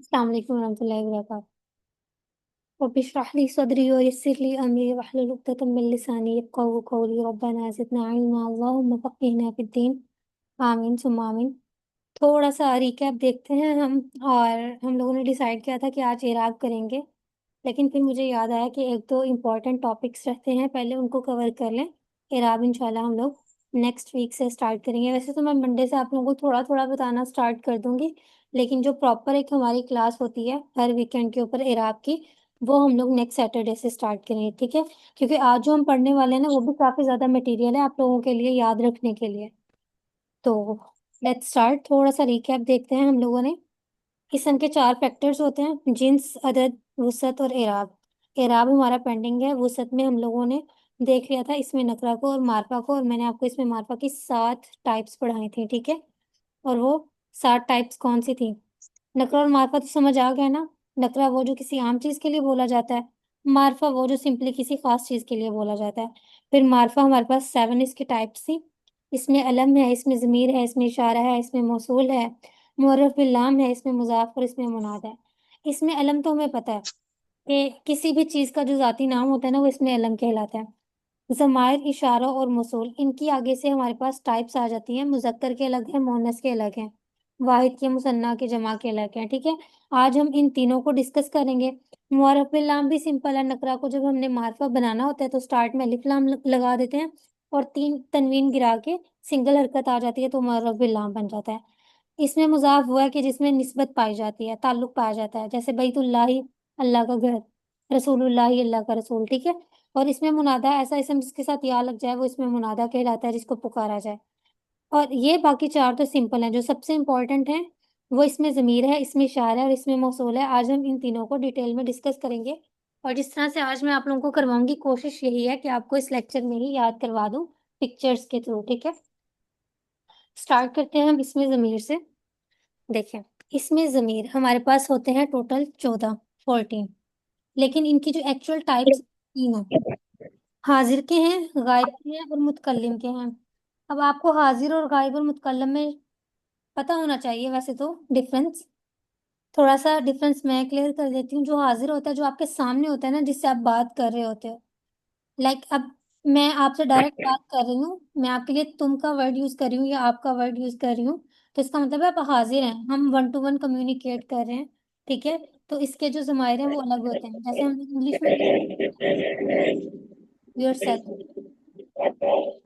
अस्सलाम वालेकुम रहमतुल्लाहि व बरकातहू। रब्बि इश्रह ली सदरी व यस्सिर ली अमरी वहलुल उक़दतम मिन लिसानी यफ़क़हू क़ौली रब्बना ज़िदना इल्मा अल्लाहुम्मा फ़क़्हिना फ़िद्दीन आमीन सुम्मा आमीन। थोड़ा सा रिकैप देखते हैं हम। और हम लोगों ने डिसाइड किया था कि आज इराक़ करेंगे, लेकिन फिर मुझे याद आया कि एक दो इम्पॉर्टेंट टॉपिक्स रहते हैं, पहले उनको कवर कर लें। इराक़ इंशाल्लाह हम लोग नेक्स्ट वीक से स्टार्ट करेंगे। वैसे तो मैं मंडे से आप लोगों को थोड़ा-थोड़ा बताना स्टार्ट कर दूँगी, लेकिन जो प्रॉपर एक हमारी क्लास होती है हर वीकेंड के ऊपर इराक़ की, वो हम लोग नेक्स्ट सैटरडे से स्टार्ट करेंगे, ठीक है? क्योंकि आज जो हम पढ़ने वाले हैं ना, वो भी काफ़ी ज़्यादा मटीरियल है आप लोगों के लिए याद रखने के लिए। तो लेट्स स्टार्ट। थोड़ा-सा रिकैप देखते हैं हम लोगों ने। इसम के 4 फैक्टर्स होते हैं, जिन्स, अदद, वुसअत और एराब। एराब हमारा पेंडिंग है, वुसअत में हम लोगों ने देख लिया था इसमें नकरा को और मारफा को, और मैंने आपको इसमें मारफा की 7 टाइप्स पढ़ाई थी, ठीक है? और वो 7 टाइप्स कौन-सी थी? नकरा और मारफा तो समझ आ गया ना? नकरा वो जो किसी आम चीज़ के लिए बोला जाता है, मारफा वो जो सिंपली किसी ख़ास चीज़ के लिए बोला जाता है। फिर मारफा हमारे पास 7 इसकी टाइप्स थी। इसमें अलम है, इसमें ज़मीर है, इसमें इशारा है, इसमें मौसूल है, मुअर्रफ़ बिल लाम है, इसमें मुज़ाफ़ और इसमें मुनादा है। इसमें अलम तो हमें पता है कि किसी भी चीज़ का जो ज़ाती नाम होता है ना, वो इसमें अलम कहलाता है। ज़माइर, इशारा और मौसूल, इनकी आगे से हमारे पास टाइप्स आ जाती हैं। मुज़क्कर के अलग हैं, मुअन्नस के अलग हैं, वाहिद के, मुसन्ना के, जमा के अलग हैं, ठीक है? आज हम इन तीनों को डिस्कस करेंगे। मुअर्रफ़ बिल लाम भी सिंपल है। नकरा को जब हमने मार्फा बनाना होता है तो स्टार्ट में अलिफ लाम लगा देते हैं और 3 तनवीन गिरा के सिंगल हरकत आ जाती है तो मुअर्रफ़ बिल लाम बन जाता है। इसमें मुज़ाफ़ हुआ है कि जिसमें निस्बत पाई जाती है, ताल्लुक पाया जाता है, जैसे बैतुल्लाहि, अल्लाह का घर, रसूलुल्लाहि, अल्लाह का रसूल, ठीक है? और इसमें मुनादा ऐसा इसम जिसके साथ या लग जाए वो इसमें मुनादा कहलाता है, जिसको पुकारा जाए। और ये बाकी 4 तो सिंपल हैं, जो सबसे इम्पोर्टेंट हैं वो इसमें ज़मीर है, इसमें इशारा है और इसमें मौसूल है। आज हम इन तीनों को डिटेल में डिस्कस करेंगे और जिस तरह से आज मैं आप लोगों को करवाऊँगी, कोशिश यही है कि आपको इस लेक्चर में ही याद करवा दूँ पिक्चर्स के थ्रू, ठीक है? स्टार्ट करते हैं हम इसमें ज़मीर से। देखें, इसमें ज़मीर हमारे पास होते हैं टोटल 14, 14, लेकिन इनकी जो एक्चुअल टाइप्स 3 हैं। हाज़िर के हैं, गायब के हैं और मुतकल्लिम के हैं। अब आपको हाज़िर और गायब और मुतकल्लिम में पता होना चाहिए वैसे तो डिफ़रेंस। थोड़ा-सा डिफ़रेंस मैं क्लियर कर देती हूँ। जो हाज़िर होता है, जो आपके सामने होता है ना, जिससे आप बात कर रहे होते हो। लाइक अब मैं आपसे डायरेक्ट बात कर रही हूँ, मैं आपके लिए तुम का वर्ड यूज़ कर रही हूँ या आपका वर्ड यूज़ कर रही हूँ, तो इसका मतलब है आप हाज़िर हैं, हम वन टू वन कम्युनिकेट कर रहे हैं, ठीक है? तो इसके जो ज़माइर हैं वो अलग होते हैं। जैसे हम इंग्लिश में भी योरसेल्फ,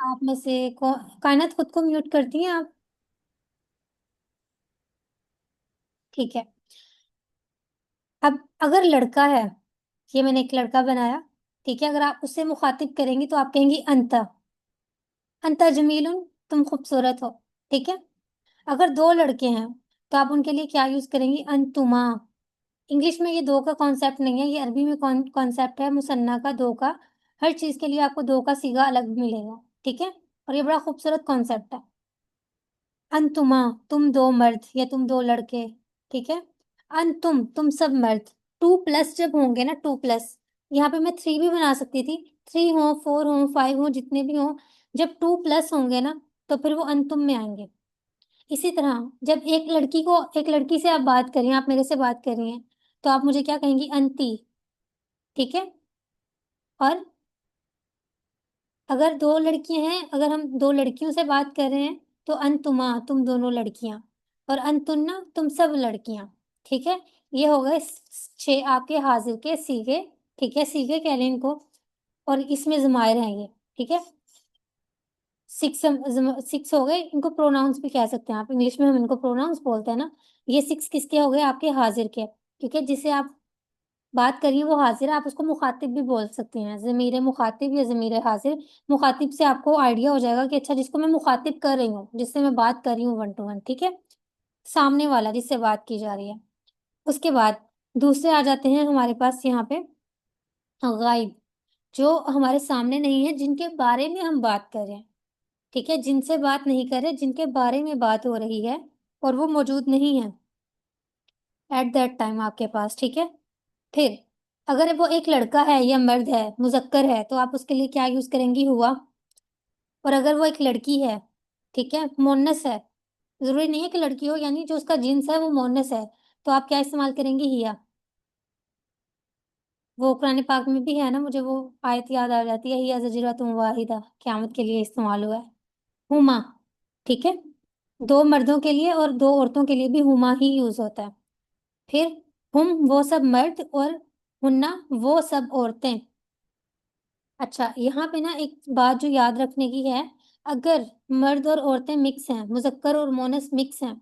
आप में से कायनात खुद को म्यूट करती हैं आप? ठीक है। अब अगर लड़का है, ये मैंने एक लड़का बनाया, ठीक है? अगर आप उससे मुखातिब करेंगी तो आप कहेंगी अंता जमीलुन, तुम खूबसूरत हो, ठीक है? अगर 2 लड़के हैं, तो आप उनके लिए क्या यूज़ करेंगी? अंतुमा। इंग्लिश में ये 2 का कॉन्सेप्ट नहीं है, ये अरबी में कॉन्सेप्ट है मुसन्ना का 2 का। हर चीज़ के लिए आपको 2 का सीगा अलग मिलेगा, ठीक है? और ये बड़ा खूबसूरत कॉन्सेप्ट है। अंतुमा, तुम 2 मर्द या तुम 2 लड़के, ठीक है? तुम सब मर्द। 2 प्लस जब होंगे ना, 2 प्लस, यहाँ पे मैं 3 भी बना सकती थी। 3 हो, 4 हो, 5 हो, जितने भी हों, जब 2 प्लस होंगे ना, तो फिर वो अंतुम में आएँगे। इसी तरह जब एक लड़की से आप बात कर रही हैं, आप मेरे से बात कर रही हैं, तो आप मुझे क्या कहेंगी? अंती, ठीक है? और अगर 2 लड़कियाँ हैं, अगर हम 2 लड़कियों से बात कर रहे हैं, तो अंतुमा, तुम दोनों लड़कियाँ, और अंतुन्ना, तुम सब लड़कियाँ, ठीक है? ये हो गए 6 आपके हाज़िर के सीगे, ठीक है? सीगे कह लें इनको, और इसमें ज़माइर हैं ये, ठीक है? 6 हो गए, इनको प्रोनाउंस भी कह सकते हैं आप, इंग्लिश में हम इनको प्रोनाउंस बोलते हैं ना। ये 6 किसके हो गए? आपके हाज़िर के, क्योंकि जिसे आप बात करिए वो हाज़िर है, आप उसको मुखातिब भी बोल सकती हैं, ज़मीर मुखातिब या ज़मीर हाज़िर। मुखातिब से आपको आइडिया हो जाएगा कि अच्छा, जिसको मैं मुखातिब कर रही हूँ, जिससे मैं बात कर रही हूँ वन टू वन, ठीक है? सामने वाला जिससे बात की जा रही है। उसके बाद दूसरे आ जाते हैं हमारे पास यहाँ पे गायब, जो हमारे सामने नहीं है, जिनके बारे में हम बात कर रहे हैं, ठीक है? जिनसे बात नहीं कर रहे, जिनके बारे में बात हो रही है और वो मौजूद नहीं है एट दैट टाइम आपके पास, ठीक है? फिर अगर वो एक लड़का है या मर्द है, मुज़क्कर है, तो आप उसके लिए क्या यूज़ करेंगी? हुआ। और अगर वो एक लड़की है, ठीक है, मुअन्नस है, ज़रूरी नहीं है कि लड़की हो, यानी जो उसका जिन्स है वो मुअन्नस है, तो आप क्या इस्तेमाल करेंगे? हिया। वो कुरान पाक में भी है ना, मुझे वो आयत याद आ जाती है, हिया ज़जरतुन वाहिदा, क़यामत के लिए इस्तेमाल हुआ है। हुमा। ठीक है। दो मर्दों के लिए और दो औरतों के लिए भी हुमा ही यूज होता है। फिर हुम वो सब मर्द, और हुन्ना वो सब औरतें। अच्छा, यहाँ पे ना एक बात जो याद रखने की है, अगर मर्द और औरतें मिक्स हैं, मुजक्कर और मोनस मिक्स हैं,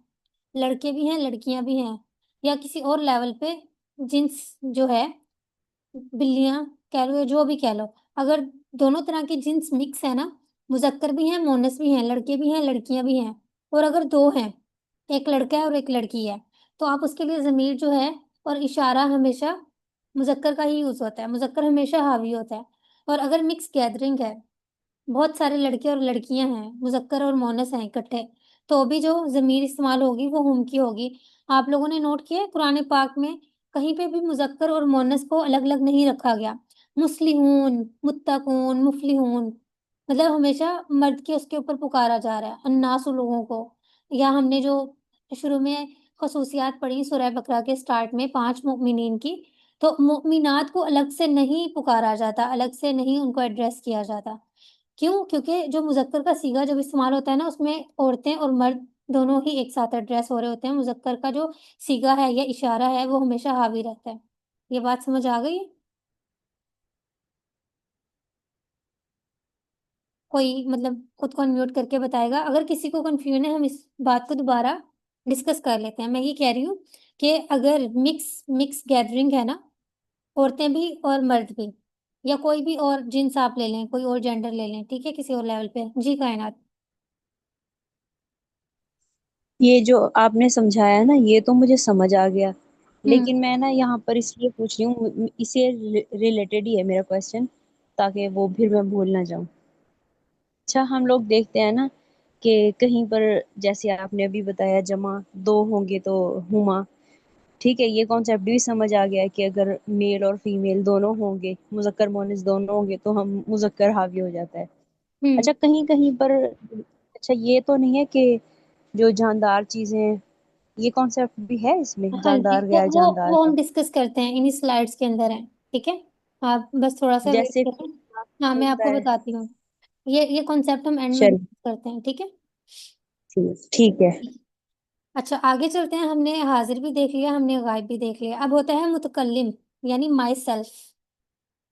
लड़के भी हैं लड़कियां भी हैं, या किसी और लेवल पे जिन्स जो है, बिल्लियां कह लो या जो भी कह लो, अगर दोनों तरह के जिन्स मिक्स है ना, मुजक्कर भी हैं मोनस भी हैं, लड़के भी हैं लड़कियां भी हैं, और अगर दो हैं, एक लड़का है और एक लड़की है, तो आप उसके लिए ज़मीर जो है और इशारा हमेशा मुजक्कर का ही यूज होता है, मुजक्कर हमेशा हावी होता है। और अगर मिक्स गैदरिंग है, बहुत सारे लड़के और लड़कियां हैं, मुजक्कर और मोनस हैं इकट्ठे, तो भी जो ज़मीर इस्तेमाल होगी वो हम की होगी। आप लोगों ने नोट किया है कुरान पाक में कहीं पे भी मुजक्कर और मोनस को अलग अलग नहीं रखा गया। मुस्लिहून, मुत्तकून, मुफलिहून, मतलब हमेशा मर्द के उसके ऊपर पुकारा जा रहा है, अन्नासु लोगों को। या हमने जो शुरू में खसूसियात पढ़ी सूरह बकरा के स्टार्ट में, 5 मोमिनीन की, तो मोमिनात को अलग से नहीं पुकारा जाता, अलग से नहीं उनको एड्रेस किया जाता। क्यों? क्योंकि जो मुज़क्कर का सीगा जब इस्तेमाल होता है ना, उसमें औरतें और मर्द दोनों ही एक साथ एड्रेस हो रहे होते हैं। मुज़क्कर का जो सीगा है या इशारा है वो हमेशा हावी रहता है। ये बात समझ आ गई? कोई मतलब खुद को अनम्यूट करके बताएगा अगर किसी को कंफ्यूजन है, हम इस बात को दोबारा डिस्कस कर लेते हैं। मैं ये कह रही हूँ कि अगर मिक्स मिक्स गैदरिंग है ना, औरतें भी और मर्द भी, या कोई भी और जिन्स आप ले लें, कोई और जेंडर ले लें, ठीक है, किसी और लेवल पे, जी कायनात। ये जो आपने समझाया ना, ये तो मुझे समझ आ गया। हम्म। लेकिन मैं ना यहाँ पर इसलिए पूछ रही हूँ, इसे रिलेटेड ही है मेरा क्वेश्चन, ताकि वो फिर मैं भूल ना जाऊं। अच्छा, हम लोग देखते हैं ना कि कहीं पर, जैसे आपने अभी बताया, जमा दो होंगे तो हुमा, ठीक है, ये कॉन्सेप्ट भी समझ आ गया है कि अगर मेल और फीमेल दोनों होंगे, मुजक्कर मोनिस दोनों होंगे, तो हम मुजक्कर हावी हो जाता है। हम्म। अच्छा, कहीं कहीं पर, अच्छा ये तो नहीं है कि जो जानदार चीजें हैं, ये कॉन्सेप्ट भी है इसमें, हाँ जी, जानदार वो गैर वो जानदार वो का? हम डिस्कस करते हैं, इन्हीं स्लाइड्स के अंदर है। ठीक है, आप बस थोड़ा सा वेट जैसे करें। हाँ, मैं होता आपको है। बताती हूँ। ये कॉन्सेप्ट हम एंड में चलिए, डिस्कस करते हैं, ठीक है। ठीक ठीक है। अच्छा, आगे चलते हैं। हमने हाजिर भी देख लिया, हमने गायब भी देख लिया। अब होता है मुतकल्लिम, यानी माई सेल्फ।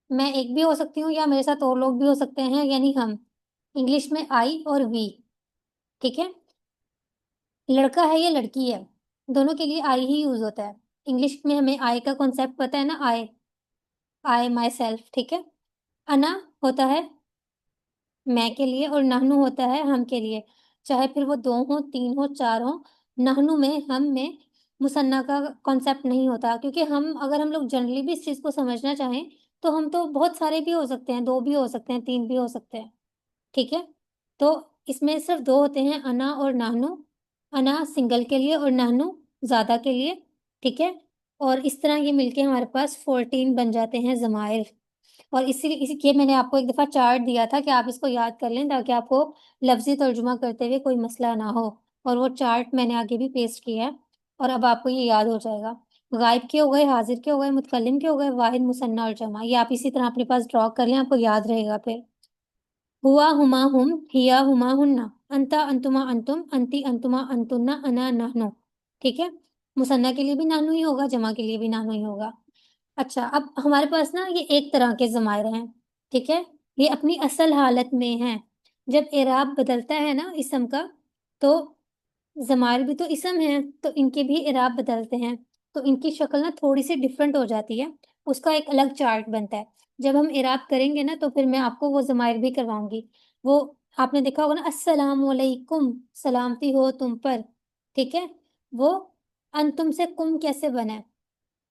मैं एक भी हो सकती हूँ या मेरे साथ और लोग भी हो सकते हैं, यानी हम। इंग्लिश में आई और वी। ठीक है। लड़का है या लड़की है, दोनों के लिए आई ही यूज होता है। इंग्लिश में हमें आई का कॉन्सेप्ट पता है ना, आई, आई माई सेल्फ, ठीक है। अना होता है मैं के लिए, और नहनु होता है हम के लिए। चाहे फिर वो दो हो, तीन हो, चार हो, नहनु में, हम में मुसन्ना का कॉन्सेप्ट नहीं होता, क्योंकि हम, अगर हम लोग जनरली भी इस चीज को समझना चाहें, तो हम तो बहुत सारे भी हो सकते हैं, दो भी हो सकते हैं, तीन भी हो सकते हैं। ठीक है। तो इसमें सिर्फ दो होते हैं, अना और नाहनु। अना सिंगल के लिए और नाहनु ज्यादा के लिए। ठीक है। और इस तरह ये मिलके हमारे पास 14 बन जाते हैं जमाइर। और इसी के मैंने आपको एक दफा चार्ट दिया था कि आप इसको याद कर लें, ताकि आपको लफ्जी तर्जुमा करते हुए कोई मसला ना हो। और वो चार्ट मैंने आगे भी पेस्ट किया है, और अब आपको ये याद हो जाएगा। गायब के हो गए, हाजिर के हो गए, मुतकल्लिम के हो गए, वाहिद, मुसन्ना और जमा, ये आप इसी तरह अपने पास ड्रॉ कर लें, आपको याद रहेगा फिर। हुआ हुमा हुम, हिया हुमा हुन्ना, अंता अंतुमा अंतुम, अंती अंतुमा अंतुन्ना, अना नहनु। ठीक है। मुसन्ना के लिए भी नानू ही होगा, जमा के लिए भी नानू ही होगा। अच्छा, अब हमारे पास ना ये एक तरह के जमायर हैं। ठीक है। ये अपनी असल हालत में हैं। जब एराब बदलता है ना इसम का, तो जमायर भी तो इसम है, तो इनके भी इराब बदलते हैं। तो इनकी शक्ल ना थोड़ी सी डिफरेंट हो जाती है। उसका एक अलग चार्ट बनता है। जब हम इराब करेंगे ना, तो फिर मैं आपको वो जमायर भी करवाऊंगी। वो आपने देखा होगा ना, अस्सलाम वालेकुम, सलामती हो तुम पर। ठीक है। वो अंतुम से कुम कैसे बना है?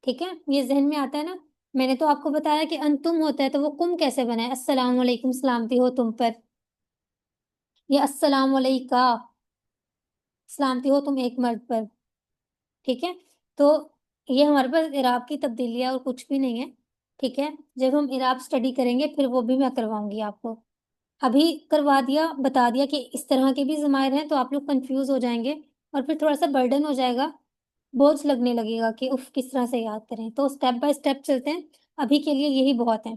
ठीक है, ये जहन में आता है ना। मैंने तो आपको बताया कि अंतुम होता है, तो वो कुम कैसे बना है? अस्सलाम वालेकुम, सलामती हो तुम पर। ये अस्सलाम वालेका, सलामती हो तुम एक मर्द पर। ठीक है। तो ये हमारे पास इराब की तब्दीली है और कुछ भी नहीं है। ठीक है। जब हम इराब स्टडी करेंगे फिर वो भी मैं करवाऊंगी आपको। अभी करवा दिया, बता दिया कि इस तरह के भी जमायर हैं, तो आप लोग कंफ्यूज हो जाएंगे और फिर थोड़ा सा बर्डन हो जाएगा। बोझ लगने लगेगा कि उफ किस तरह से याद करें। तो स्टेप बाय स्टेप चलते हैं, अभी के लिए यही बहुत है,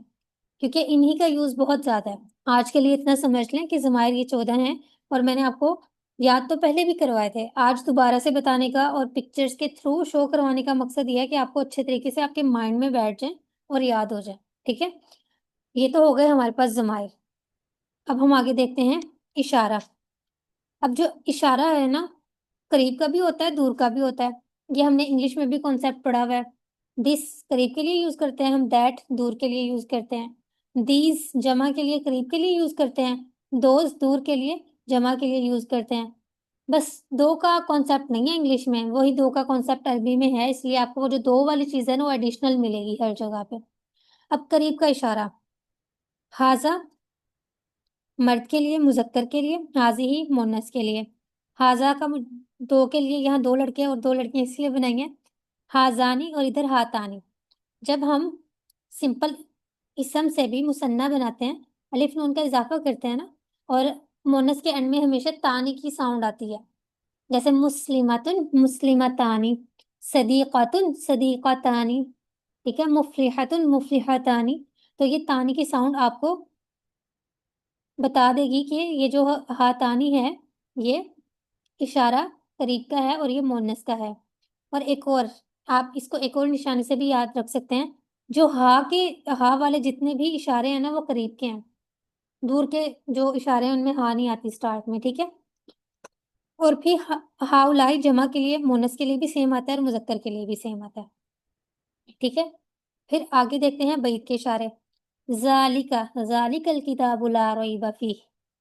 क्योंकि इन्हीं का यूज बहुत ज्यादा है। आज के लिए इतना समझ लें कि ज़माइर ये 14 हैं, और मैंने आपको याद तो पहले भी करवाए थे, आज दोबारा से बताने का और पिक्चर्स के थ्रू शो करवाने का मकसद ये है कि आपको अच्छे तरीके से आपके माइंड में बैठ जाए और याद हो जाए। ठीक है, ये तो हो गए हमारे पास ज़माइर। अब हम आगे देखते हैं इशारा। अब जो इशारा है ना, करीब का भी होता है, दूर का भी होता है। ये हमने इंग्लिश में भी कॉन्सेप्ट पढ़ा हुआ है। दिस करीब के लिए यूज करते हैं हम, दैट दूर के लिए यूज करते हैं, दीज जमा के लिए करीब के लिए यूज करते हैं, दोज दूर के लिए जमा के लिए यूज करते हैं। बस दो का कॉन्सेप्ट नहीं है इंग्लिश में, वही दो का कॉन्सेप्ट अरबी में है, इसलिए आपको वो जो दो वाली चीज है ना वो एडिशनल मिलेगी हर जगह पे। अब करीब का इशारा, हाजा मर्द के लिए, मुजक्कर के लिए, हाजी ही मोनस के लिए। हाजा का दो के लिए, यहाँ दो लड़के और दो लड़कियां इसलिए बनाई हैं, हाजानी और इधर हातानी। जब हम सिंपल इसम से भी मुसन्ना बनाते हैं, अलिफ नून का इजाफा करते हैं ना, और मोनस के एंड में हमेशा तानी की साउंड आती है। जैसे मुस्लिमातुन मुस्लिमतानी, सदीकातुन सदीकातानी, ठीक है, मुफलिहतुन मुफलिहतानी। तो ये तानी की साउंड आपको बता देगी कि ये जो हाथानी है, ये इशारा करीब का है और ये मोनस का है। और एक और, आप इसको एक और निशानी से भी याद रख सकते हैं, जो हा के, हा वाले जितने भी इशारे हैं ना वो करीब के हैं, दूर के जो इशारे हैं उनमें हा नहीं आती स्टार्ट में। ठीक है, और फिर हाउलाई जमा के लिए, मोनस के लिए भी सेम आता है और मुजक्कर के लिए भी सेम आता है। ठीक है, फिर आगे देखते हैं बैत के इशारे। जालिका जालिकल किताबु ला रैब फीह,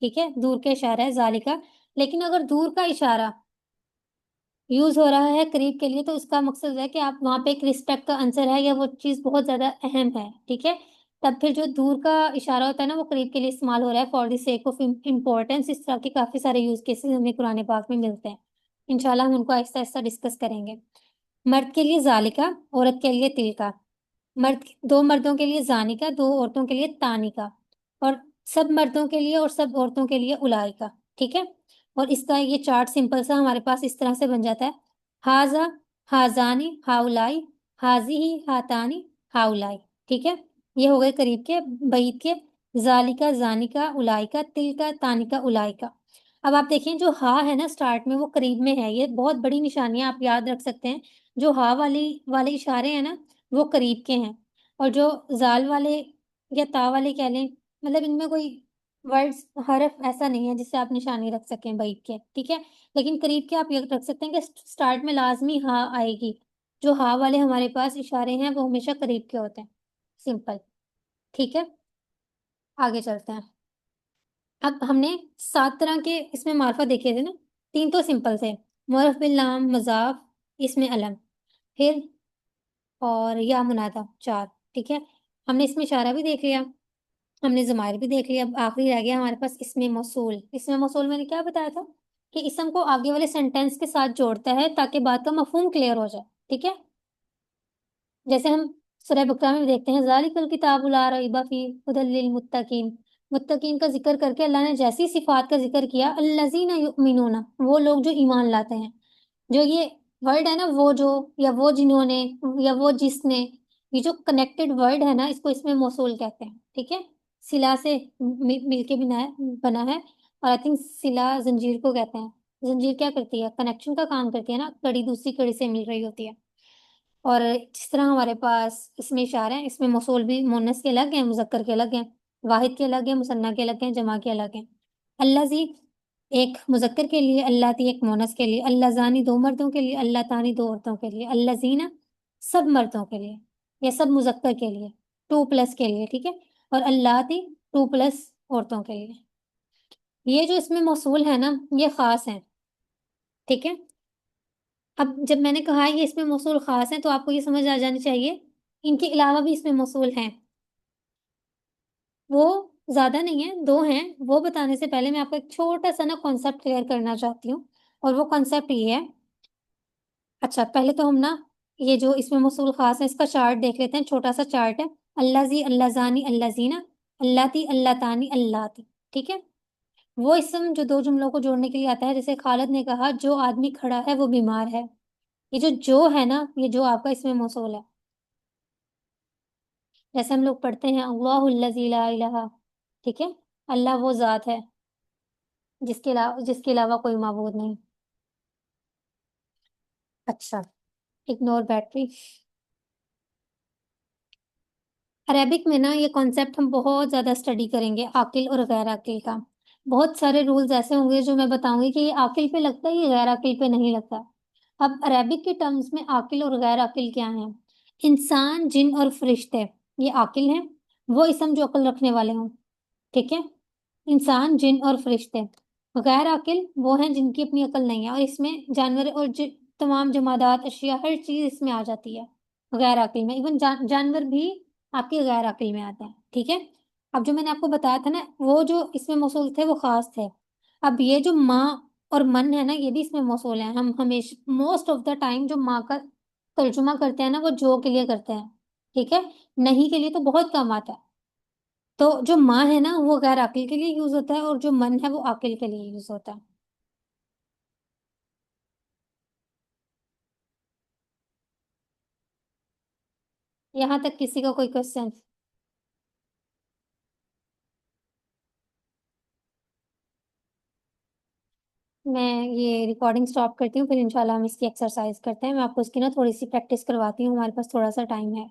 ठीक है, दूर का इशारा है जालिका। लेकिन अगर दूर का इशारा यूज हो रहा है करीब के लिए, तो उसका मकसद है कि आप वहां पे एक रिस्पेक्ट का आंसर है या वो चीज बहुत ज्यादा अहम है। ठीक है, तब फिर जो दूर का इशारा होता है ना वो करीब के लिए इस्तेमाल हो रहा है for the sake of importance. इस तरह के काफी सारे यूज केसेस हमें कुरान पाक में मिलते हैं। इंशाल्लाह हम उनको आहिस्ता आहिस्ता डिस्कस करेंगे। मर्द के लिए जालिका, औरत के लिए तिलका। दो मर्दों के लिए जानिका, दो औरतों के लिए तानिका, और सब मर्दों के लिए और सब औरतों के लिए उलाइका। ठीक है, और इसका ये चार्ट सिंपल सा हमारे पास इस तरह से बन जाता है, हाजा हाजानी हाउलाई, हाजी ही हातानी हाउलाई। ठीक है, ये हो गए करीब के बईत के, जालिका जानिका उलाइका तिलका तानिका उलाइका। अब आप देखिए जो हा है ना स्टार्ट में वो करीब में है, ये बहुत बड़ी निशानी है, आप याद रख सकते हैं। जो हा वाली वाले इशारे हैं ना वो करीब के हैं, और जो जाल वाले या ता वाले कह लें, मतलब इनमें कोई वर्ड्स हरफ ऐसा नहीं है जिससे आप निशानी रख सकें बैठ के। ठीक है, लेकिन करीब के आप ये रख सकते हैं कि स्टार्ट में लाजमी हा आएगी। जो हा वाले हमारे पास इशारे हैं वो हमेशा करीब के होते हैं, सिंपल। ठीक है, आगे चलते हैं। अब हमने 7 तरह के इसमें मार्फा देखे थे ना, 3 तो सिंपल थे, मुअर्रफ बिल लाम, मज़ाफ, इसमें अलम, फिर और या मुनादा, 4। ठीक है, हमने इसमें इशारा भी देख लिया, हमने ज़माइर भी देख लिया। अब आखिरी रह गया हमारे पास इसमें मौसूल। इसमें मौसूल मैंने क्या बताया था कि इसम को आगे वाले सेंटेंस के साथ जोड़ता है ताकि बात का मफहूम क्लियर हो जाए। ठीक है, जैसे हम सूरह बकरा में देखते हैं, ज़ालिकल किताबु ला रैब फीह हुदल लिल मुत्तकीन। मुत्तकीन का जिक्र करके अल्लाह ने जैसी सिफात का जिक्र किया, अल्लज़ीना युमिनूना, वो लोग जो ईमान लाते हैं। जो ये वर्ड है ना, वो जो, या वो जिन्होंने, या वो जिसने, ये जो कनेक्टेड वर्ड है ना इसको इसमें मौसूल कहते हैं। ठीक है, सिला से मिलके बना है, और आई थिंक सिला जंजीर को कहते हैं। जंजीर क्या करती है, कनेक्शन का काम करती है ना, कड़ी दूसरी कड़ी से मिल रही होती है। और जिस तरह हमारे पास इसमें इशारे हैं, इसमें मौसूल भी मुन्नस के अलग हैं, मुजक्कर के अलग हैं, वाहिद के अलग हैं, मुसन्ना के अलग हैं, जमा के अलग हैं। अल्लाजी एक मुजक्कर के लिए, अल्लाती एक मोनस के लिए, अल्लाजानी दो मर्दों के लिए, अल्लातानी दो औरतों के लिए, अल्लाजीना सब मर्दों के लिए या सब मुजक्कर के लिए, 2+ के लिए। ठीक है, और अल्लाती 2+ औरतों के लिए। ये जो इसमें मौसूल है ना ये खास है। ठीक है, अब जब मैंने कहा है ये इसमें मौसूल खास है तो आपको ये समझ आ जानी चाहिए इनके अलावा भी इसमें मौसूल हैं। वो ज्यादा नहीं है, दो हैं। वो बताने से पहले मैं आपको एक छोटा सा ना कॉन्सेप्ट क्लियर करना चाहती हूँ, और वो कॉन्सेप्ट ये है। अच्छा, पहले तो हम ना ये जो इसमें मौसूल खास है इसका चार्ट देख लेते हैं, छोटा सा चार्ट है। अल्लाजी अल्लाजानी अल्लाजीना, अल्लाती अल्लातानी अल्लाती। ठीक है, वो इसम जो दो जुमलों को जोड़ने के लिए आता है, जैसे खालिद ने कहा जो आदमी खड़ा है वो बीमार है, ये जो है ना, ये जो आपका इसमें मौसूल है। जैसे हम लोग पढ़ते हैं अल्लाहुल्लज़ी ला इलाहा, ठीक है, अल्लाह वो जात है जिसके अलावा कोई माबूद नहीं। अच्छा, इग्नोर बैटरी। अरेबिक में ना ये कॉन्सेप्ट हम बहुत ज्यादा स्टडी करेंगे, आकिल और गैर आकिल का। बहुत सारे रूल्स ऐसे होंगे जो मैं बताऊंगी कि ये आकिल पे लगता है, ये गैर आकिल पे नहीं लगता। अब अरेबिक के टर्म्स में आकिल और गैर आकिल क्या है? इंसान, जिन और फरिश्ते, ये आकिल हैं। वो इसम जो अकल रखने वाले हों, ठीक है। इंसान, जिन और फरिश्ते। गैर आकिल वो हैं जिनकी अपनी अकल नहीं है, और इसमें जानवर और तमाम जमादात, अशिया, हर चीज इसमें आ जाती है गैर आकिल में। इवन जानवर भी आपके गैर अक्ल में आते हैं, ठीक है। अब जो मैंने आपको बताया था ना, वो जो इसमें मौसूल थे वो खास थे। अब ये जो माँ और मन है ना, ये भी इसमें मौसूल है। हम हमेशा मोस्ट ऑफ द टाइम जो माँ का तर्जुमा करते हैं ना, वो जो के लिए करते हैं, ठीक है। नहीं के लिए तो बहुत कम आता है। तो जो माँ है ना, वो गैर अकिल के लिए यूज होता है, और जो मन है वो अकिल के लिए यूज होता है। यहाँ तक किसी का कोई क्वेश्चन? मैं ये रिकॉर्डिंग स्टॉप करती हूँ, फिर इंशाल्लाह हम इसकी एक्सरसाइज करते हैं। मैं आपको इसकी ना थोड़ी सी प्रैक्टिस करवाती हूँ, हमारे पास थोड़ा सा टाइम है।